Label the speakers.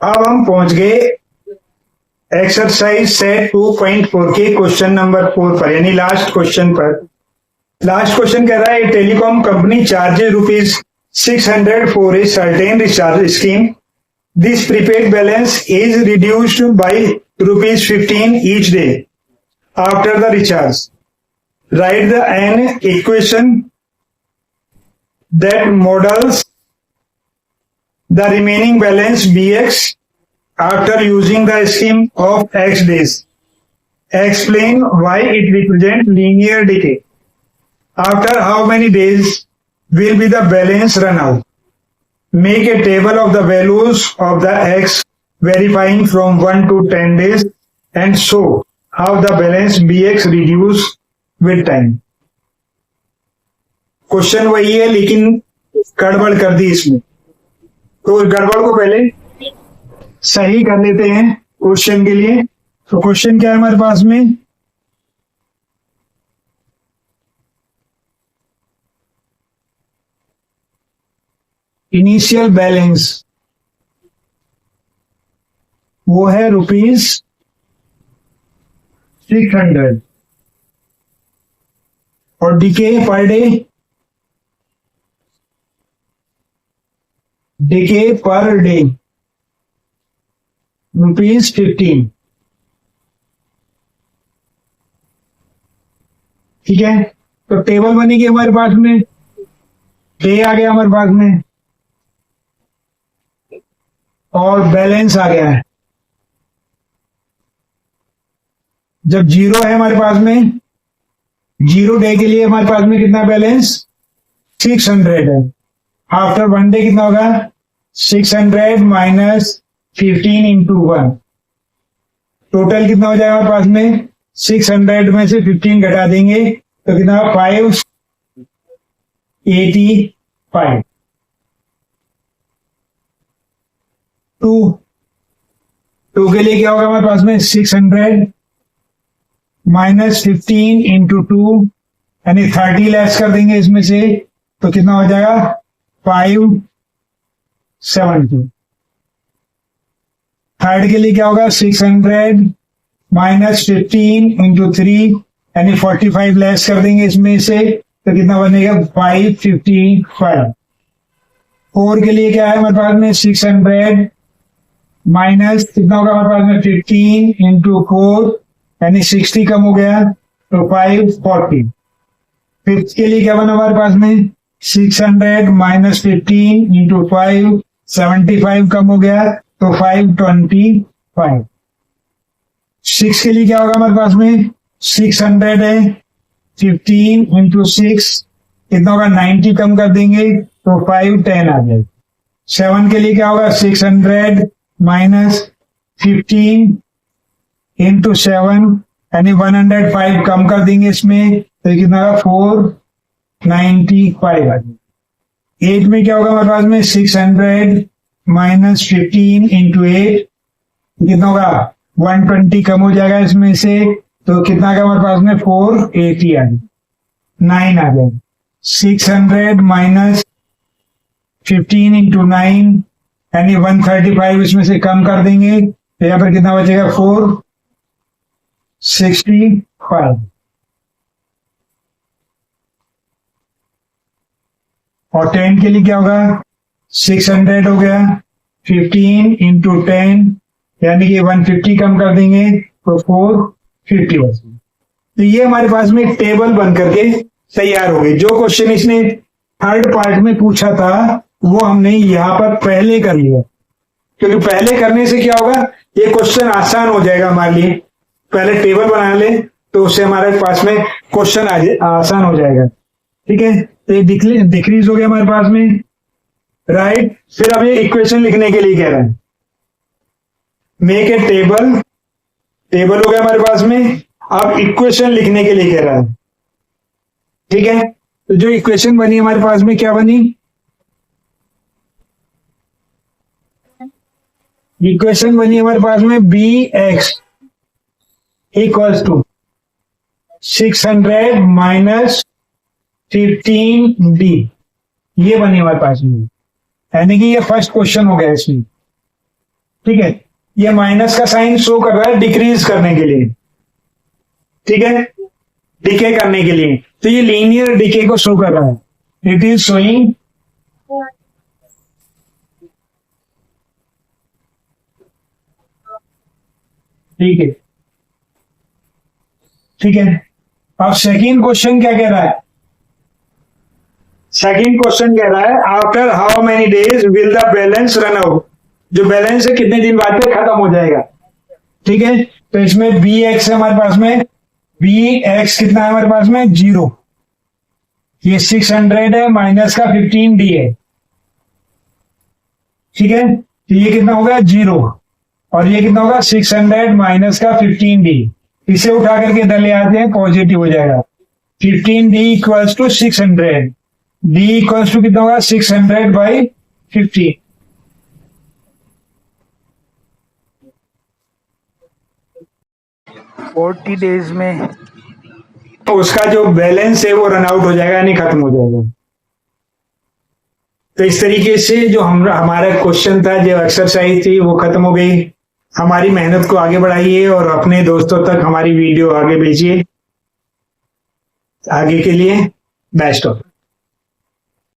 Speaker 1: अब हम पहुंच गए एक्सरसाइज सेट 2.4 के क्वेश्चन नंबर 4 पर, यानी लास्ट क्वेश्चन पर। लास्ट क्वेश्चन कह रहा है telecom company charges ₹600 for a certain recharge scheme. This prepaid balance is reduced by ₹15 each day after the recharge. Right the an equation that models the remaining balance bx after using the scheme of x days. Explain why it represents linear decay. After how many days will be the balance run out? Make a table of the values of the x verifying from 1 to 10 days and show how the balance bx reduce with time. Question वही है लेकिन गड़बड़ कर दी इसमें, तो गड़बड़ को पहले सही कर लेते हैं क्वेश्चन के लिए। तो क्वेश्चन क्या है हमारे पास में, इनिशियल बैलेंस वो है ₹600 और DK per day, decay per day ₹15। ठीक है, तो टेबल बनेगी हमारे पास में, डे आ गया हमारे पास में और बैलेंस आ गया है। जब 0 है हमारे पास में, 0 डे के लिए हमारे पास में कितना बैलेंस 600 है। आफ्टर 1 डे कितना होगा 600 माइनस 15 इंटू 1, टोटल कितना हो जाएगा हमारे पास में 600 में से 15 घटा देंगे तो कितना 585। टू के लिए क्या होगा हमारे पास में 600 माइनस 15 इंटू 2 यानी 30 लेस कर देंगे इसमें से तो कितना हो जाएगा 570। थर्ड के लिए क्या होगा 600 माइनस 15 इंटू 3 यानी 45 लेस कर देंगे इसमें से तो कितना बनेगा 555। 4 के लिए क्या है हमारे पास में 600 माइनस कितना होगा हमारे पास में 15 इंटू 4 यानी 60 कम हो गया तो 540। फिफ्थ के लिए क्या बना हमारे पास में 600 माइनस 15 इंटू 5 75 कम हो गया तो 525। 6 के लिए क्या होगा हमारे पास में 600 है 15 इंटू 6 कितना होगा 90 कम कर देंगे तो 510 आ जाएगा। 7 के लिए क्या होगा 600 माइनस 15 इंटू 7 यानी 105 कम कर देंगे इसमें तो कितना होगा 495 आ जाएगा। 8 में क्या होगा हमारे पास में 600 माइनस 15 इंटू 8 कितना होगा 120 कम हो जाएगा इसमें से तो कितना आ गया हमारे पास में 480 आ जाएगा। 9 आ जाएगा 600 माइनस 15 इंटू 9 यानी 135 इसमें से कम कर देंगे तो यहाँ पर कितना बचेगा 465। और 10 के लिए क्या होगा 600 हो गया 15 इंटू 10 यानी कि 150 कम कर देंगे तो 450 बचेगा। तो ये हमारे पास में एक टेबल बन करके तैयार हो गई। जो क्वेश्चन इसने थर्ड पार्ट में पूछा था वो हमने यहाँ पर पहले कर लिया, क्योंकि पहले करने से क्या होगा ये क्वेश्चन आसान हो जाएगा हमारे लिए। पहले टेबल बना ले तो उससे हमारे पास में क्वेश्चन आसान हो जाएगा। ठीक है, तो ये डिक्रीज हो गया हमारे पास में, राइट। फिर अब ये इक्वेशन लिखने के लिए कह रहा है मेक ए टेबल, टेबल हो गया हमारे पास में। अब इक्वेशन लिखने के लिए कह रहा है। ठीक है, तो जो इक्वेशन बनी हमारे पास में क्या बनी, इक्वेशन बनी हमारे पास में bx equals to 600 minus 15d, ये बनी हमारे पास में, यानी कि ये फर्स्ट क्वेश्चन हो गया इसमें। ठीक है, ये माइनस का साइन शो कर रहा है डिक्रीज करने के लिए, ठीक है, डिके करने के लिए। तो ये लीनियर डिके को शो कर रहा है, इट इज शोइंग ठीक है, ठीक है। अब सेकंड क्वेश्चन क्या कह रहा है? सेकंड क्वेश्चन कह रहा है after how many days will the balance run out, जो बैलेंस है कितने दिन बाद में खत्म हो जाएगा, ठीक है। तो इसमें बी एक्स है हमारे पास में, बी एक्स कितना है हमारे पास में 0, ये 600 है माइनस का 15 डी है, ठीक है। तो ये कितना होगा 0 और ये कितना होगा 600 माइनस का 15 डी, इसे उठा करके इधर ले आते हैं, पॉजिटिव हो जाएगा। 15 D equals to 600, D equals to कितना होगा 600 बाई 15,
Speaker 2: फोर्टी डेज में
Speaker 1: तो उसका जो बैलेंस है वो रन आउट हो जाएगा, यानी खत्म हो जाएगा। तो इस तरीके से जो हमारा क्वेश्चन था, जो एक्सरसाइज थी, वो खत्म हो गई। हमारी मेहनत को आगे बढ़ाइए और अपने दोस्तों तक हमारी वीडियो आगे भेजिए। आगे के लिए बेस्ट ऑफ।